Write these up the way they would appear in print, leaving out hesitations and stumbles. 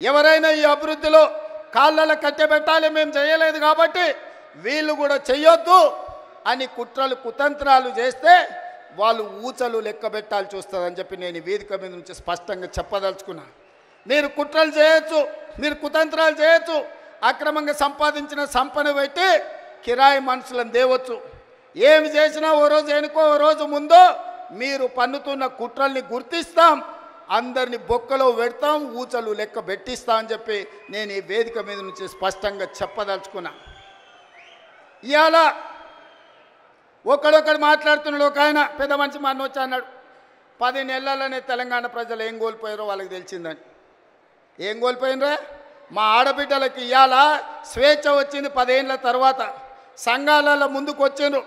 ఎవరైనా ఈ అభివృద్ధిలో కాళ్ళల కట్టెబెట్టాలి, మేము చేయలేదు కాబట్టి వీళ్ళు కూడా చెయ్యొద్దు అని కుట్రలు కుతంత్రాలు చేస్తే వాళ్ళు ఊచలు లెక్క పెట్టాల్సి వస్తుందని చెప్పి నేను ఈ వేదిక మీద నుంచి స్పష్టంగా చెప్పదలుచుకున్నాను. మీరు కుట్రలు చేయొచ్చు, మీరు కుతంత్రాలు చేయొచ్చు, అక్రమంగా సంపాదించిన సంపద పెట్టి కిరాయి మనుషులను దేవచ్చు. ఏమి చేసినా ఓ రోజు వెనుకో ఓ రోజు ముందో మీరు పన్నుతున్న కుట్రల్ని గుర్తిస్తాం, అందరిని బొక్కలో పెడతాం, ఊచలు లెక్క పెట్టిస్తా అని చెప్పి నేను ఈ వేదిక మీద నుంచి స్పష్టంగా చెప్పదలుచుకున్నా. ఇవాళ ఒకడొకడు మాట్లాడుతున్నాడు. ఒక ఆయన పెద్ద మనిషి మన వచ్చి అన్నాడు, 10 నెలలనే తెలంగాణ ప్రజలు ఏం కోల్పోయారో వాళ్ళకి తెలిసిందని. ఏం కోల్పోయినరా? మా ఆడబిడ్డలకి ఇవాళ స్వేచ్ఛ వచ్చింది 10 ఏళ్ళ తర్వాత. సంఘాలలో ముందుకు వచ్చిండ్రు.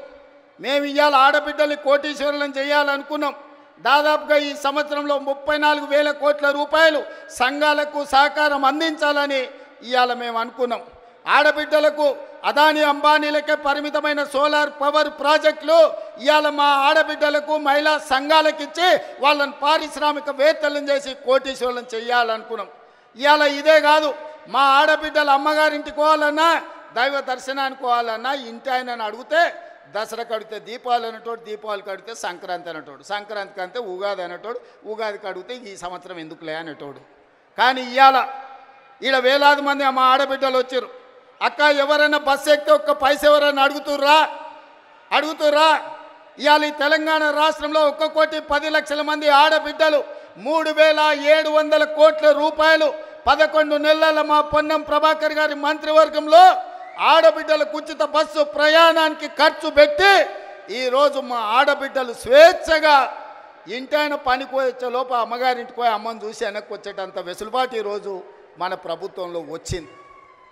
మేము ఇవాళ ఆడబిడ్డల్ని కోటీశ్వరులను చేయాలనుకున్నాం. దాదాపుగా ఈ సంవత్సరంలో 34,000 కోట్ల రూపాయలు సంఘాలకు సహకారం అందించాలని ఇవాళ మేము అనుకున్నాం. ఆడబిడ్డలకు అదాని అంబానీలకే పరిమితమైన సోలార్ పవర్ ప్రాజెక్టులు ఇవాళ మా ఆడబిడ్డలకు మహిళా సంఘాలకు ఇచ్చి వాళ్ళని పారిశ్రామికవేత్తలను చేసి కోటీశ్వరులను చేయాలనుకున్నాం. ఇవాళ ఇదే కాదు, మా ఆడబిడ్డలు అమ్మగారింటికి పోవాలన్నా, దైవ దర్శనానికి పోవాలన్నా ఇంటి ఆయనని అడిగితే దసరా కడితే దీపావళి అనేటోడు, దీపావళి కడితే సంక్రాంతి అనేటోడు, సంక్రాంతికి అంతే ఉగాది అనేటోడు, ఉగాదికి అడిగితే ఈ సంవత్సరం ఎందుకులే అనేటోడు. కానీ ఇవాళ ఈడ వేలాది మంది మా ఆడబిడ్డలు వచ్చారు. అక్క ఎవరైనా బస్సు ఎక్కితే ఒక్క పైస ఎవరైనా అడుగుతుర్రా? ఇవాళ ఈ తెలంగాణ రాష్ట్రంలో 1,10,00,000 మంది ఆడబిడ్డలు 3,700 కోట్ల రూపాయలు 11 నెలల మా పొన్నం ప్రభాకర్ గారి మంత్రివర్గంలో ఆడబిడ్డలకు ఉచిత బస్సు ప్రయాణానికి ఖర్చు పెట్టి ఈరోజు మా ఆడబిడ్డలు స్వేచ్ఛగా ఇంటైన పనికి వచ్చే లోపు అమ్మగారింటికి పోయి అమ్మని చూసి వెనక్కి వచ్చేటంత వెసులుబాటు ఈరోజు మన ప్రభుత్వంలో వచ్చింది.